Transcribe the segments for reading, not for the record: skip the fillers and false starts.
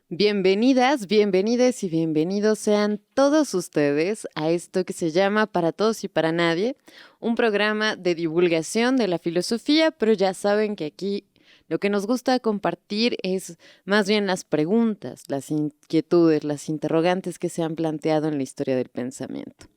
Bienvenidas, bienvenides y bienvenidos sean todos ustedes a esto que se llama Para Todos y para Nadie, un programa de divulgación de la filosofía, pero ya saben que aquí lo que nos gusta compartir es más bien las preguntas, las inquietudes, las interrogantes que se han planteado en la historia del pensamiento.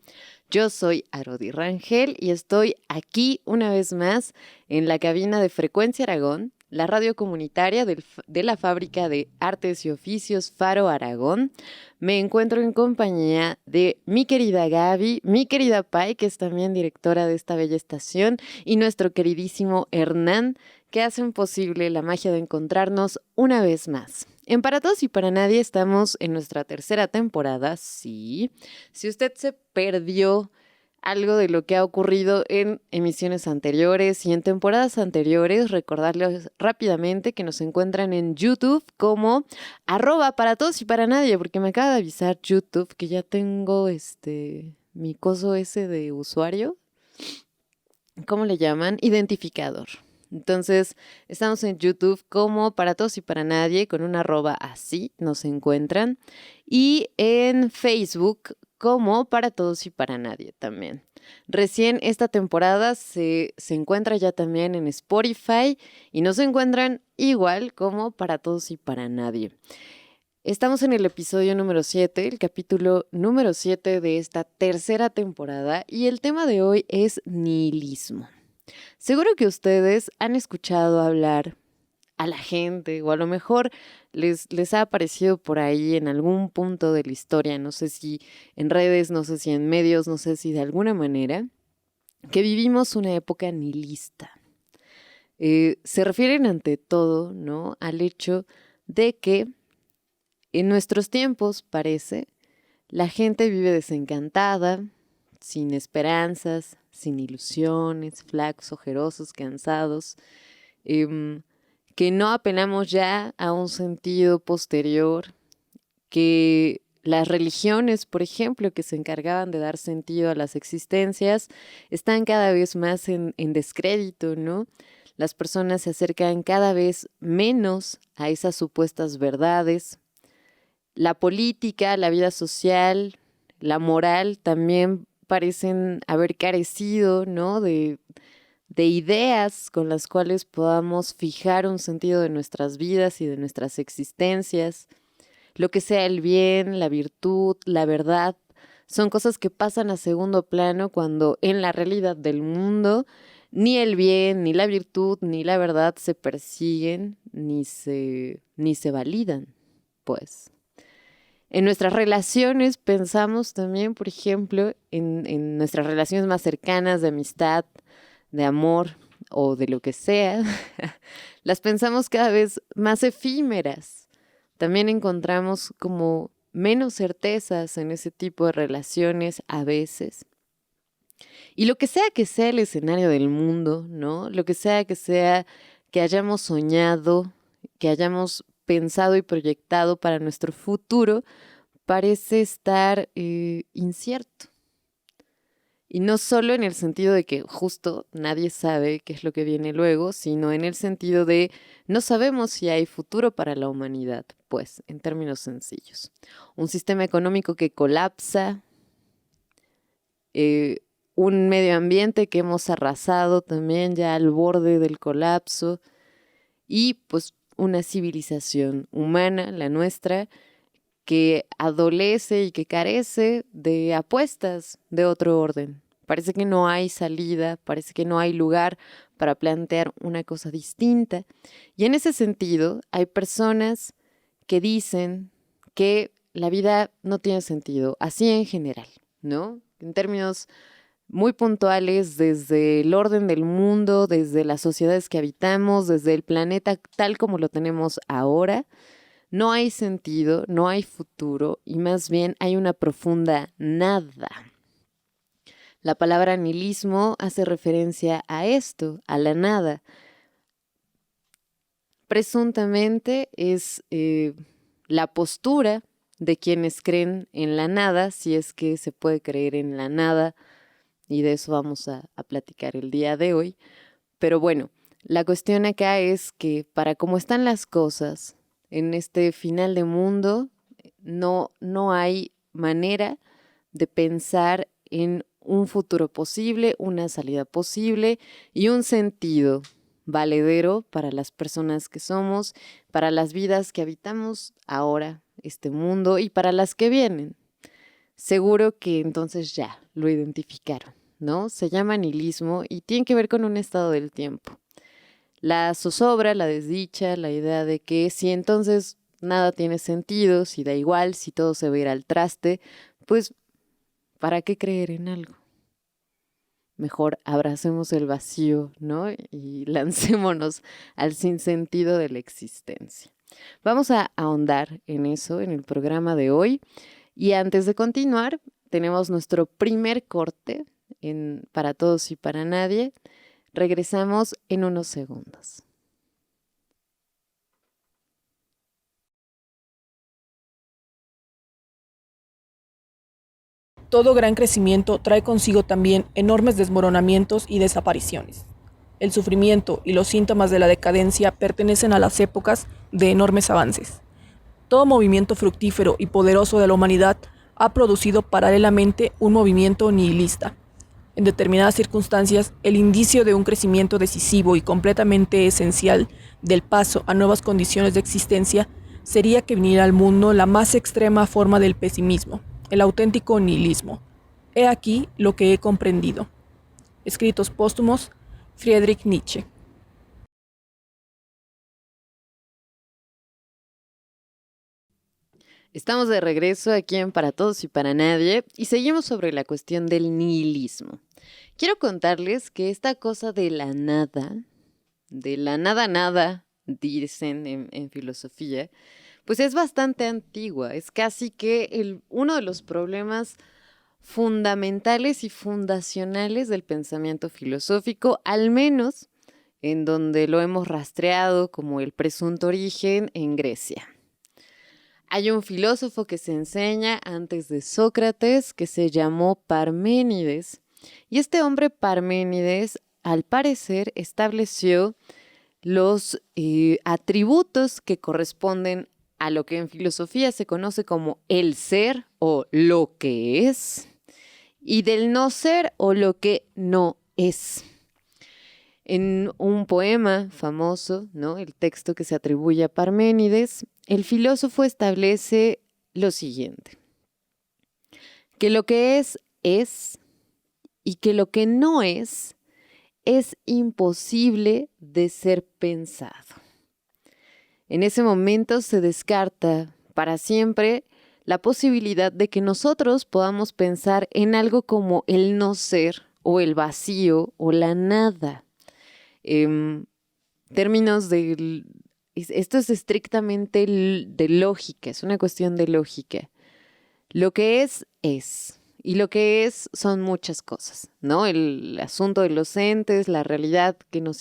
Yo soy Arodi Rangel y estoy aquí una vez más en la cabina de Frecuencia Aragón, la radio comunitaria de la Fábrica de Artes y Oficios Faro Aragón. Me encuentro en compañía de mi querida Gaby, mi querida Pai, que es también directora de esta bella estación, y nuestro queridísimo Hernán, que hacen posible la magia de encontrarnos una vez más. En Para Todos y para Nadie estamos en nuestra tercera temporada, sí. Si usted se perdió algo de lo que ha ocurrido en emisiones anteriores y en temporadas anteriores, recordarles rápidamente que nos encuentran en YouTube como @para todos y para nadie, porque me acaba de avisar YouTube que ya tengo mi coso ese de usuario, ¿cómo le llaman? Identificador. Entonces, estamos en YouTube como Para Todos y para Nadie, con un @así nos encuentran. Y en Facebook como Para Todos y para Nadie también. Recién esta temporada se encuentra ya también en Spotify y nos encuentran igual como Para Todos y para Nadie. Estamos en el episodio número 7, el capítulo número 7 de esta tercera temporada, y el tema de hoy es nihilismo. Seguro que ustedes han escuchado hablar a la gente, o a lo mejor les ha aparecido por ahí en algún punto de la historia, no sé si en redes, no sé si en medios, no sé si de alguna manera, que vivimos una época nihilista. Se refieren ante todo, ¿no?, al hecho de que en nuestros tiempos, parece, la gente vive desencantada, sin esperanzas, sin ilusiones, flacos, ojerosos, cansados, que no apelamos ya a un sentido posterior, que las religiones, por ejemplo, que se encargaban de dar sentido a las existencias, están cada vez más en descrédito, ¿no? Las personas se acercan cada vez menos a esas supuestas verdades. La política, la vida social, la moral también parecen haber carecido, ¿no?, de ideas con las cuales podamos fijar un sentido de nuestras vidas y de nuestras existencias. Lo que sea el bien, la virtud, la verdad, son cosas que pasan a segundo plano cuando en la realidad del mundo ni el bien, ni la virtud, ni la verdad se persiguen, ni se validan, pues. En nuestras relaciones pensamos también, por ejemplo, en nuestras relaciones más cercanas de amistad, de amor o de lo que sea, las pensamos cada vez más efímeras. También encontramos como menos certezas en ese tipo de relaciones a veces. Y lo que sea el escenario del mundo, ¿no? Lo que sea que hayamos soñado, que hayamos pensado y proyectado para nuestro futuro, parece estar incierto. Y no solo en el sentido de que justo nadie sabe qué es lo que viene luego, sino en el sentido de no sabemos si hay futuro para la humanidad, pues, en términos sencillos. Un sistema económico que colapsa, eh, un medio ambiente que hemos arrasado también ya al borde del colapso y pues una civilización humana, la nuestra, que adolece y que carece de apuestas de otro orden. Parece que no hay salida, parece que no hay lugar para plantear una cosa distinta. Y en ese sentido, hay personas que dicen que la vida no tiene sentido, así en general, ¿no? En términos muy puntuales, desde el orden del mundo, desde las sociedades que habitamos, desde el planeta tal como lo tenemos ahora. No hay sentido, no hay futuro y más bien hay una profunda nada. La palabra nihilismo hace referencia a esto, a la nada. Presuntamente es la postura de quienes creen en la nada, si es que se puede creer en la nada, y de eso vamos a platicar el día de hoy. Pero bueno, la cuestión acá es que para cómo están las cosas, en este final de mundo, no hay manera de pensar en un futuro posible, una salida posible y un sentido valedero para las personas que somos, para las vidas que habitamos ahora, este mundo, y para las que vienen. Seguro que entonces ya lo identificaron, ¿no? Se llama nihilismo y tiene que ver con un estado del tiempo. La zozobra, la desdicha, la idea de que si entonces nada tiene sentido, si da igual, si todo se va a ir al traste, pues ¿para qué creer en algo? Mejor abracemos el vacío, ¿no? Y lancémonos al sinsentido de la existencia. Vamos a ahondar en eso en el programa de hoy. Y antes de continuar, tenemos nuestro primer corte en Para Todos y para Nadie. Regresamos en unos segundos. Todo gran crecimiento trae consigo también enormes desmoronamientos y desapariciones. El sufrimiento y los síntomas de la decadencia pertenecen a las épocas de enormes avances. Todo movimiento fructífero y poderoso de la humanidad ha producido paralelamente un movimiento nihilista. En determinadas circunstancias, el indicio de un crecimiento decisivo y completamente esencial del paso a nuevas condiciones de existencia sería que viniera al mundo la más extrema forma del pesimismo, el auténtico nihilismo. He aquí lo que he comprendido. Escritos póstumos, Friedrich Nietzsche. Estamos de regreso aquí en Para Todos y para Nadie y seguimos sobre la cuestión del nihilismo. Quiero contarles que esta cosa de la nada nada, dicen en filosofía, pues es bastante antigua. Es casi que uno de los problemas fundamentales y fundacionales del pensamiento filosófico, al menos en donde lo hemos rastreado como el presunto origen en Grecia. Hay un filósofo que se enseña antes de Sócrates que se llamó Parménides, y este hombre Parménides, al parecer, estableció los atributos que corresponden a lo que en filosofía se conoce como el ser o lo que es, y del no ser o lo que no es. En un poema famoso, ¿no? El texto que se atribuye a Parménides, el filósofo establece lo siguiente: que lo que es, y que lo que no es imposible de ser pensado. En ese momento se descarta para siempre la posibilidad de que nosotros podamos pensar en algo como el no ser o el vacío o la nada. Términos de... Esto es estrictamente de lógica, es una cuestión de lógica. Lo que es. Y lo que es son muchas cosas, ¿no? El asunto de los entes, la realidad que nos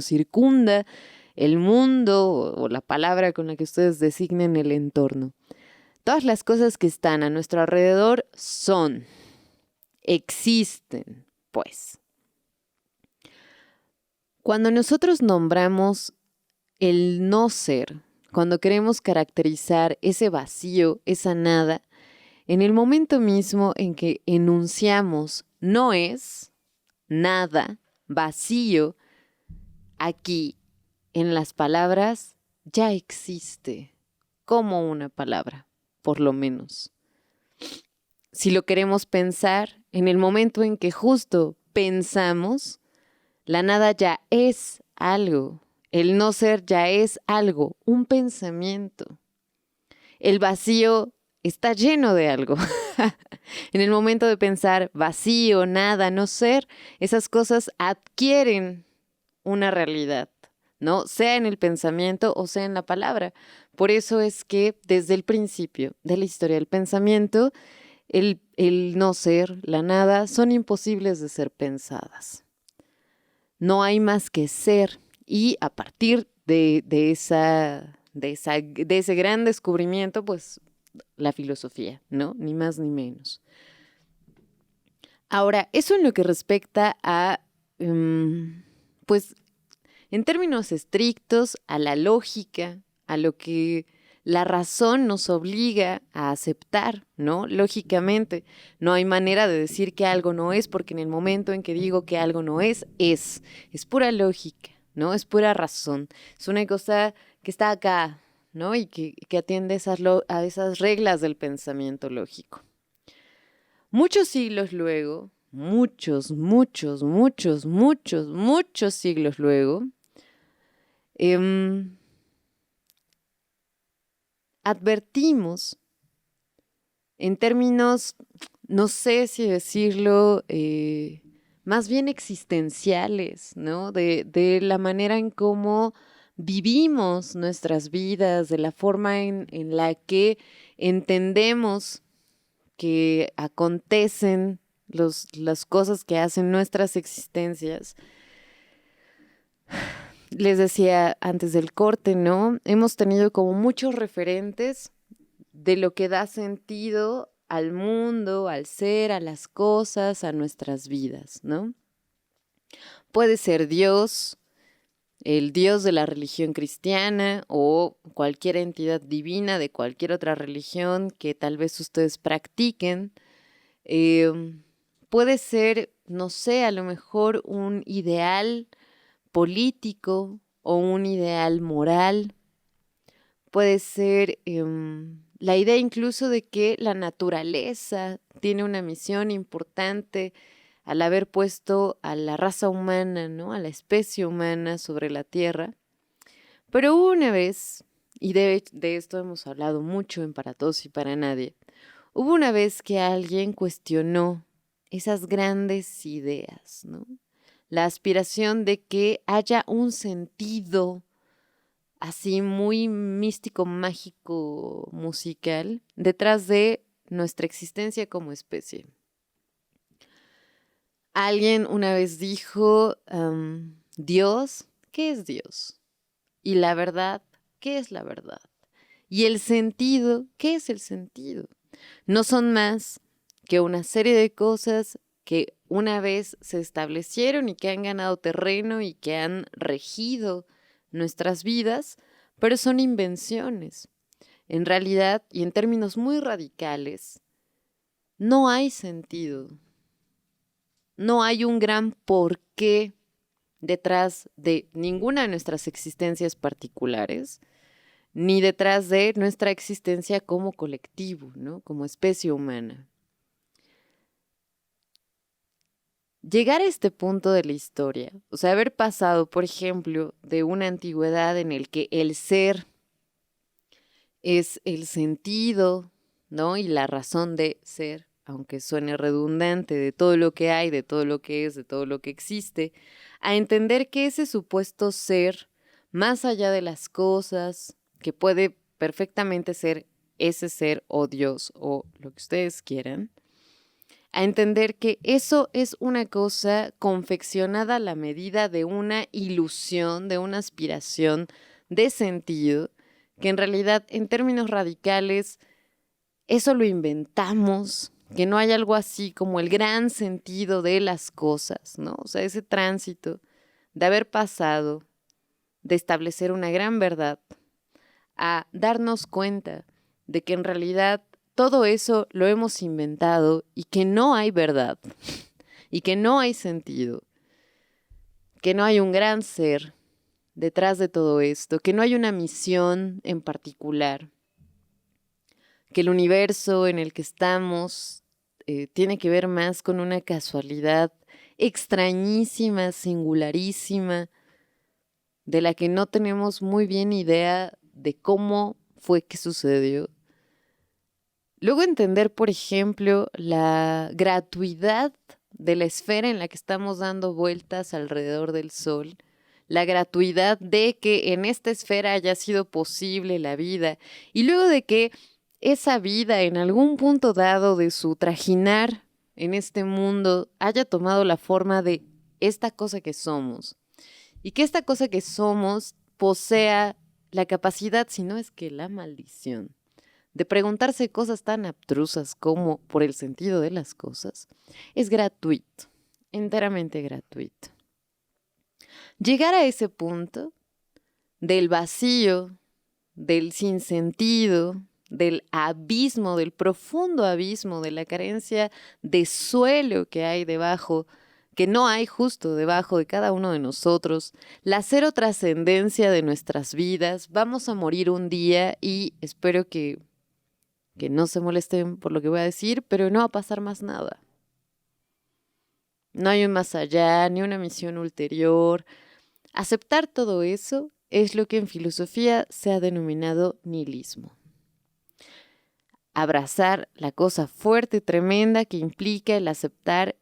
circunda, el mundo o la palabra con la que ustedes designen el entorno. Todas las cosas que están a nuestro alrededor existen, pues. Cuando nosotros nombramos el no ser, cuando queremos caracterizar ese vacío, esa nada, en el momento mismo en que enunciamos no es, nada, vacío, aquí en las palabras ya existe como una palabra, por lo menos. Si lo queremos pensar, en el momento en que justo pensamos, la nada ya es algo, el no ser ya es algo, un pensamiento. El vacío está lleno de algo. En el momento de pensar vacío, nada, no ser, esas cosas adquieren una realidad, ¿no? Sea en el pensamiento o sea en la palabra. Por eso es que desde el principio de la historia del pensamiento, el no ser, la nada, son imposibles de ser pensadas. No hay más que ser, y a partir de ese gran descubrimiento, pues la filosofía, ¿no? Ni más ni menos. Ahora, eso en lo que respecta a, pues, en términos estrictos, a la lógica a lo que la razón nos obliga a aceptar, ¿no? Lógicamente, no hay manera de decir que algo no es, porque en el momento en que digo que algo no es, es. Es pura lógica, ¿no? Es pura razón. Es una cosa que está acá, ¿no? Y que atiende a esas reglas del pensamiento lógico. Muchos siglos luego, muchos siglos luego, advertimos en términos, no sé si decirlo, más bien existenciales, ¿no? De la manera en cómo vivimos nuestras vidas, de la forma en la que entendemos que acontecen las cosas que hacen nuestras existencias. Les decía antes del corte, ¿no? Hemos tenido como muchos referentes de lo que da sentido al mundo, al ser, a las cosas, a nuestras vidas, ¿no? Puede ser Dios, el Dios de la religión cristiana o cualquier entidad divina de cualquier otra religión que tal vez ustedes practiquen. Puede ser, no sé, a lo mejor un ideal político o un ideal moral. Puede ser la idea incluso de que la naturaleza tiene una misión importante al haber puesto a la raza humana, ¿no? A la especie humana sobre la Tierra. Pero hubo una vez, y de esto hemos hablado mucho en Para Todos y Para Nadie, hubo una vez que alguien cuestionó esas grandes ideas, ¿no? La aspiración de que haya un sentido así muy místico, mágico, musical, detrás de nuestra existencia como especie. Alguien una vez dijo, Dios, ¿qué es Dios? Y la verdad, ¿qué es la verdad? Y el sentido, ¿qué es el sentido? No son más que una serie de cosas que una vez se establecieron y que han ganado terreno y que han regido nuestras vidas, pero son invenciones. En realidad, y en términos muy radicales, no hay sentido. No hay un gran porqué detrás de ninguna de nuestras existencias particulares, ni detrás de nuestra existencia como colectivo, ¿no? Como especie humana. Llegar a este punto de la historia, o sea, haber pasado, por ejemplo, de una antigüedad en el que el ser es el sentido, ¿no? Y la razón de ser, aunque suene redundante, de todo lo que hay, de todo lo que es, de todo lo que existe, a entender que ese supuesto ser, más allá de las cosas, que puede perfectamente ser ese ser o Dios o lo que ustedes quieran, a entender que eso es una cosa confeccionada a la medida de una ilusión, de una aspiración de sentido, que en realidad en términos radicales eso lo inventamos, que no hay algo así como el gran sentido de las cosas, ¿no? O sea, ese tránsito de haber pasado de establecer una gran verdad a darnos cuenta de que en realidad todo eso lo hemos inventado y que no hay verdad y que no hay sentido, que no hay un gran ser detrás de todo esto, que no hay una misión en particular, que el universo en el que estamos tiene que ver más con una casualidad extrañísima, singularísima, de la que no tenemos muy bien idea de cómo fue que sucedió. Luego entender, por ejemplo, la gratuidad de la esfera en la que estamos dando vueltas alrededor del Sol, la gratuidad de que en esta esfera haya sido posible la vida, y luego de que esa vida en algún punto dado de su trajinar en este mundo haya tomado la forma de esta cosa que somos, y que esta cosa que somos posea la capacidad, si no es que la maldición, de preguntarse cosas tan abstrusas como por el sentido de las cosas, es gratuito, enteramente gratuito. Llegar a ese punto del vacío del sinsentido, del abismo, del profundo abismo, de la carencia de suelo que hay debajo, que no hay justo debajo de cada uno de nosotros, la cero trascendencia de nuestras vidas. Vamos a morir un día y espero que no se molesten por lo que voy a decir, pero no va a pasar más nada. No hay un más allá, ni una misión ulterior. Aceptar todo eso es lo que en filosofía se ha denominado nihilismo. Abrazar la cosa fuerte y tremenda que implica el aceptar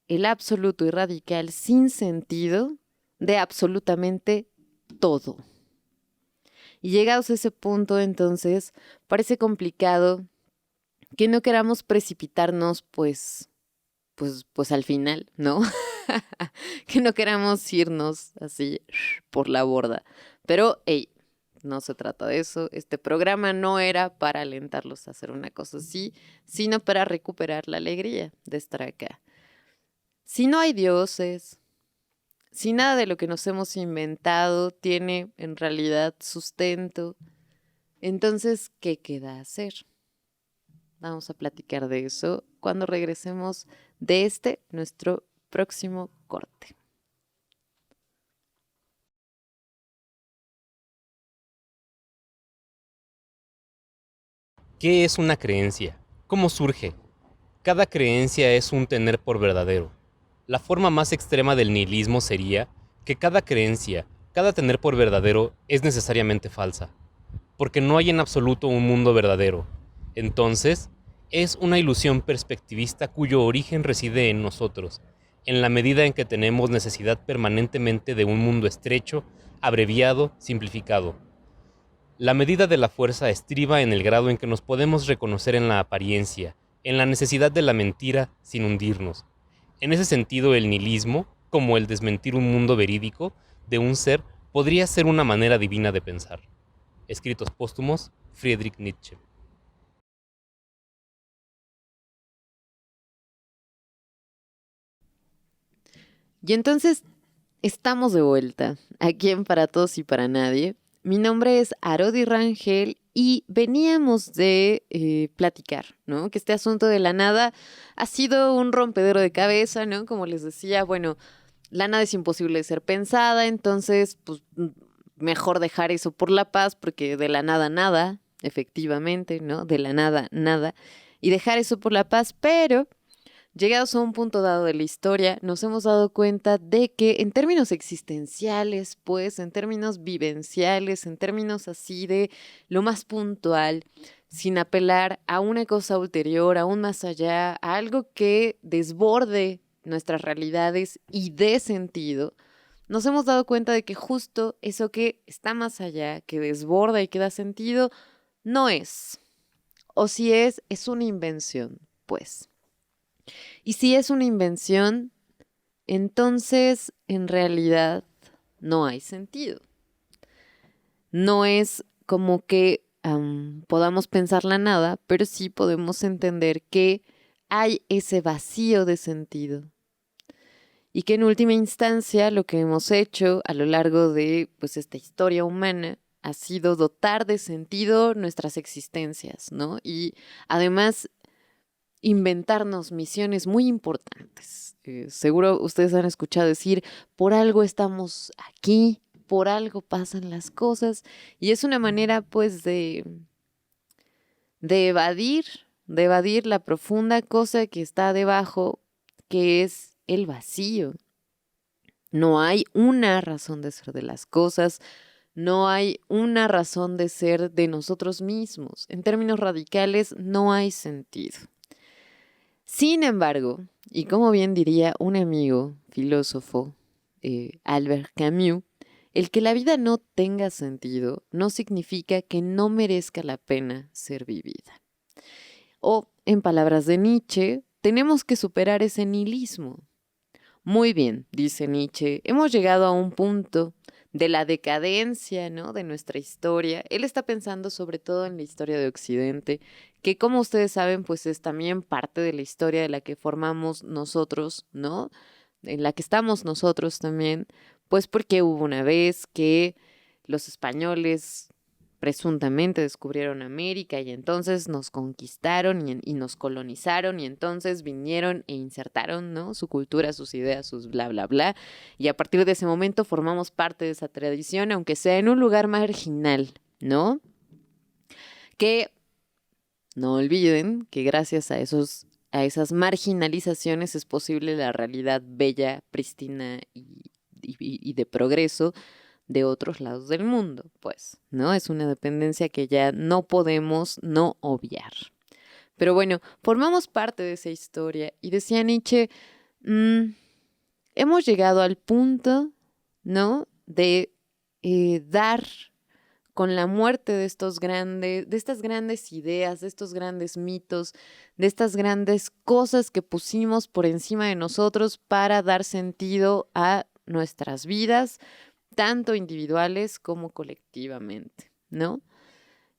el absoluto y radical sin sentido de absolutamente todo. Y llegados a ese punto, entonces, parece complicado que no queramos precipitarnos, pues al final, ¿no? Que no queramos irnos así por la borda. Pero, hey, no se trata de eso. Este programa no era para alentarlos a hacer una cosa así, sino para recuperar la alegría de estar acá. Si no hay dioses, si nada de lo que nos hemos inventado tiene en realidad sustento, entonces, ¿qué queda hacer? Vamos a platicar de eso cuando regresemos de nuestro próximo corte. ¿Qué es una creencia? ¿Cómo surge? Cada creencia es un tener por verdadero. La forma más extrema del nihilismo sería que cada creencia, cada tener por verdadero es necesariamente falsa, porque no hay en absoluto un mundo verdadero. Entonces, es una ilusión perspectivista cuyo origen reside en nosotros, en la medida en que tenemos necesidad permanentemente de un mundo estrecho, abreviado, simplificado. La medida de la fuerza estriba en el grado en que nos podemos reconocer en la apariencia, en la necesidad de la mentira sin hundirnos. En ese sentido, el nihilismo, como el desmentir un mundo verídico de un ser, podría ser una manera divina de pensar. Escritos póstumos, Friedrich Nietzsche. Y entonces estamos de vuelta aquí en Para Todos y Para Nadie. Mi nombre es Arodi Rangel y veníamos de platicar, ¿no? Que este asunto de la nada ha sido un rompedero de cabeza, ¿no? Como les decía, bueno, la nada es imposible de ser pensada, entonces, pues, mejor dejar eso por la paz, porque de la nada nada, efectivamente, ¿no? De la nada nada, y dejar eso por la paz, pero llegados a un punto dado de la historia, nos hemos dado cuenta de que en términos existenciales, pues, en términos vivenciales, en términos así de lo más puntual, sin apelar a una cosa ulterior, aún más allá, a algo que desborde nuestras realidades y dé sentido, nos hemos dado cuenta de que justo eso que está más allá, que desborda y que da sentido, no es. O si es una invención, pues. Y si es una invención, entonces en realidad no hay sentido. No es como que podamos pensar la nada, pero sí podemos entender que hay ese vacío de sentido. Y que en última instancia lo que hemos hecho a lo largo de pues, esta historia humana ha sido dotar de sentido nuestras existencias, ¿no? Y además inventarnos misiones muy importantes. Seguro ustedes han escuchado decir, por algo estamos aquí, por algo pasan las cosas, y es una manera pues de evadir la profunda cosa que está debajo, que es el vacío. No hay una razón de ser de las cosas, no hay una razón de ser de nosotros mismos. En términos radicales, no hay sentido. Sin embargo, y como bien diría un amigo filósofo, Albert Camus, el que la vida no tenga sentido no significa que no merezca la pena ser vivida. O, en palabras de Nietzsche, tenemos que superar ese nihilismo. Muy bien, dice Nietzsche, hemos llegado a un punto de la decadencia, ¿no? De nuestra historia. Él está pensando sobre todo en la historia de Occidente, que como ustedes saben, pues es también parte de la historia de la que formamos nosotros, ¿no? En la que estamos nosotros también, pues porque hubo una vez que los españoles presuntamente descubrieron América y entonces nos conquistaron y nos colonizaron y entonces vinieron e insertaron, ¿no?, su cultura, sus ideas, sus bla, bla, bla. Y a partir de ese momento formamos parte de esa tradición, aunque sea en un lugar marginal, ¿no? Que no olviden que gracias a esas marginalizaciones es posible la realidad bella, prístina y de progreso de otros lados del mundo, pues, ¿no? Es una dependencia que ya no podemos no obviar. Pero bueno, formamos parte de esa historia y decía Nietzsche, hemos llegado al punto, ¿no?, de dar con la muerte de estas grandes ideas, de estos grandes mitos, de estas grandes cosas que pusimos por encima de nosotros para dar sentido a nuestras vidas, tanto individuales como colectivamente, ¿no?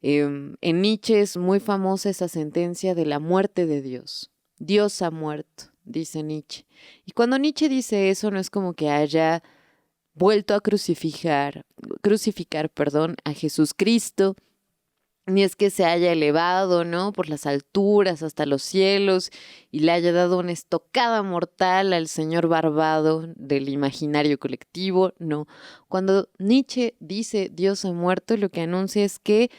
En Nietzsche es muy famosa esa sentencia de la muerte de Dios. Dios ha muerto, dice Nietzsche. Y cuando Nietzsche dice eso, no es como que haya vuelto a crucificar, a Jesucristo, ni es que se haya elevado, ¿no?, por las alturas hasta los cielos y le haya dado una estocada mortal al señor barbado del imaginario colectivo, no. Cuando Nietzsche dice Dios ha muerto, lo que anuncia es que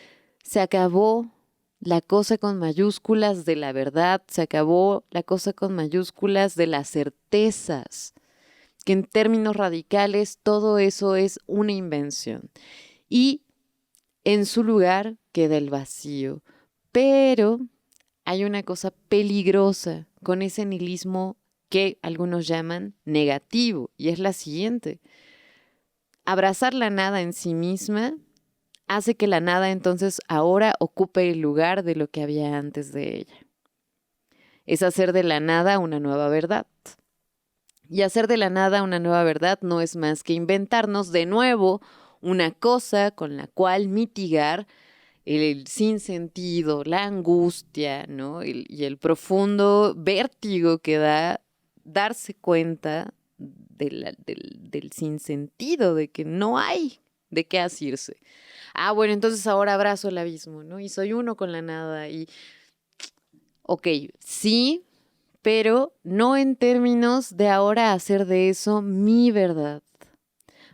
se acabó la cosa con mayúsculas de la verdad, se acabó la cosa con mayúsculas de las certezas, que en términos radicales todo eso es una invención. Y en su lugar queda el vacío. Pero hay una cosa peligrosa con ese nihilismo que algunos llaman negativo, y es la siguiente. Abrazar la nada en sí misma hace que la nada entonces ahora ocupe el lugar de lo que había antes de ella. Es hacer de la nada una nueva verdad. Y hacer de la nada una nueva verdad no es más que inventarnos de nuevo una cosa con la cual mitigar el sinsentido, la angustia, ¿no?, y el profundo vértigo que da darse cuenta del sinsentido, de que no hay de qué asirse. Bueno, entonces ahora abrazo el abismo, ¿no? Y soy uno con la nada. Ok, sí, pero no en términos de ahora hacer de eso mi verdad.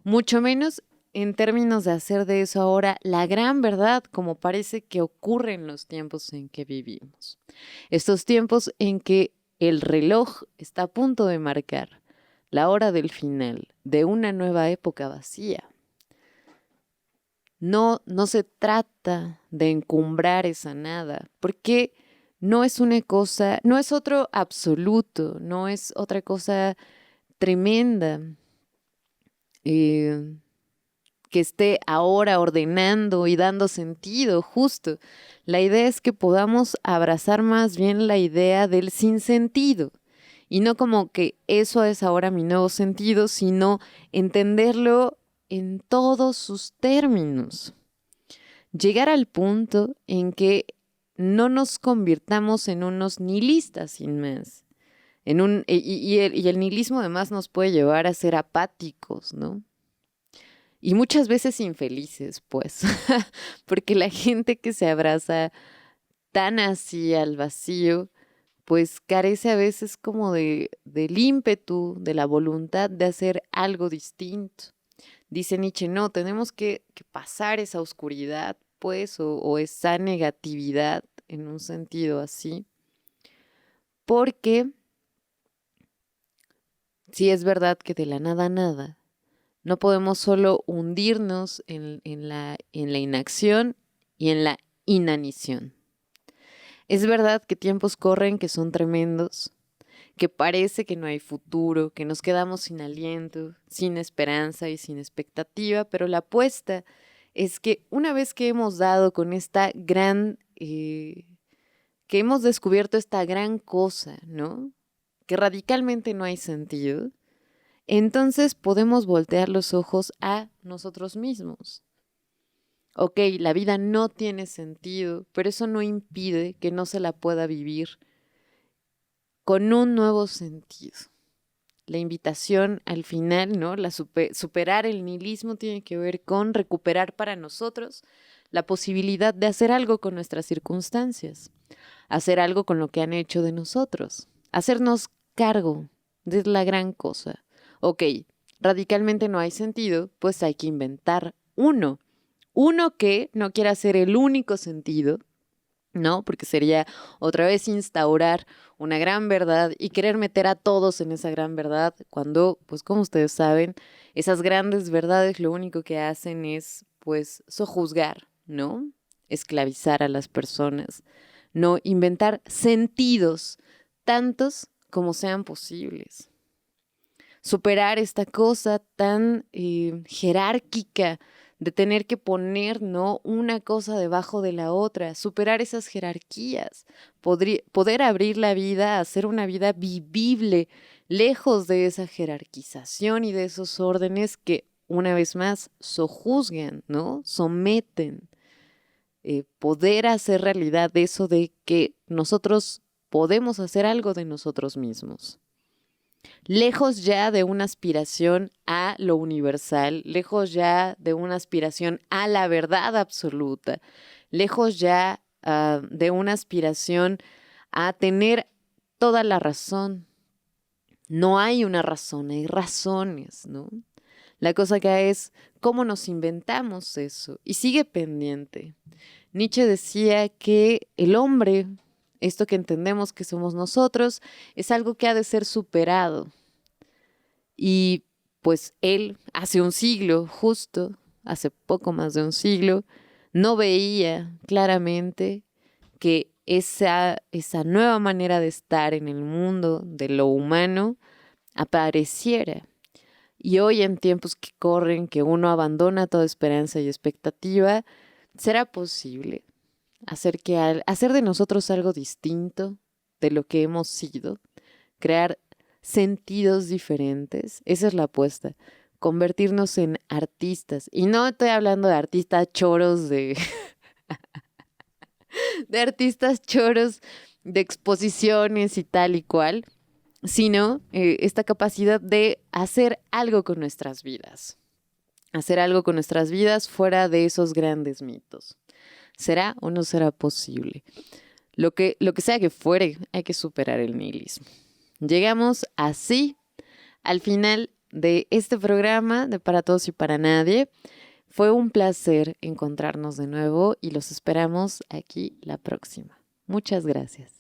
Mucho menos en términos de hacer de eso ahora la gran verdad, como parece que ocurre en los tiempos en que vivimos. Estos tiempos en que el reloj está a punto de marcar la hora del final de una nueva época vacía. No se trata de encumbrar esa nada, porque no es una cosa, no es otro absoluto, no es otra cosa tremenda que esté ahora ordenando y dando sentido, justo. La idea es que podamos abrazar más bien la idea del sinsentido, y no como que eso es ahora mi nuevo sentido, sino entenderlo en todos sus términos. Llegar al punto en que no nos convirtamos en unos nihilistas sin más. Y el nihilismo además nos puede llevar a ser apáticos, ¿no? Y muchas veces infelices, pues, porque la gente que se abraza tan así al vacío, pues carece a veces como del ímpetu, de la voluntad de hacer algo distinto. Dice Nietzsche, no, tenemos que pasar esa oscuridad, pues, o esa negatividad en un sentido así, porque sí es verdad que de la nada a nada no podemos solo hundirnos en la inacción y en la inanición. Es verdad que tiempos corren que son tremendos, que parece que no hay futuro, que nos quedamos sin aliento, sin esperanza y sin expectativa, pero la apuesta es que una vez que hemos dado con esta que hemos descubierto esta gran cosa, ¿no?, que radicalmente no hay sentido, entonces podemos voltear los ojos a nosotros mismos. Ok, la vida no tiene sentido, pero eso no impide que no se la pueda vivir con un nuevo sentido. La invitación al final, ¿no?, superar el nihilismo tiene que ver con recuperar para nosotros la posibilidad de hacer algo con nuestras circunstancias, hacer algo con lo que han hecho de nosotros, hacernos cargo de la gran cosa. Ok, radicalmente no hay sentido, pues hay que inventar uno. Uno que no quiera ser el único sentido, ¿no? Porque sería otra vez instaurar una gran verdad y querer meter a todos en esa gran verdad, cuando, pues como ustedes saben, esas grandes verdades lo único que hacen es, pues, sojuzgar, ¿no? Esclavizar a las personas, no inventar sentidos, tantos como sean posibles. Superar esta cosa tan jerárquica de tener que poner, ¿no?, una cosa debajo de la otra, superar esas jerarquías, poder abrir la vida, hacer una vida vivible, lejos de esa jerarquización y de esos órdenes que, una vez más, sojuzgan, ¿no?, someten. Poder hacer realidad eso de que nosotros podemos hacer algo de nosotros mismos. Lejos ya de una aspiración a lo universal, lejos ya de una aspiración a la verdad absoluta, lejos ya de una aspiración a tener toda la razón. No hay una razón, hay razones, ¿no? La cosa acá es cómo nos inventamos eso y sigue pendiente. Nietzsche decía que el hombre, esto que entendemos que somos nosotros, es algo que ha de ser superado. Y pues él, hace un siglo, justo, hace poco más de un siglo, no veía claramente que esa nueva manera de estar en el mundo de lo humano apareciera. Y hoy, en tiempos que corren, que uno abandona toda esperanza y expectativa, ¿será posible hacer de nosotros algo distinto de lo que hemos sido? Crear sentidos diferentes. Esa es la apuesta. Convertirnos en artistas. Y no estoy hablando de artistas choros de artistas choros de exposiciones y tal y cual, sino esta capacidad de hacer algo con nuestras vidas. Hacer algo con nuestras vidas fuera de esos grandes mitos. ¿Será o no será posible? Lo que sea que fuere, hay que superar el nihilismo. Llegamos así al final de este programa de Para Todos y Para Nadie. Fue un placer encontrarnos de nuevo y los esperamos aquí la próxima. Muchas gracias.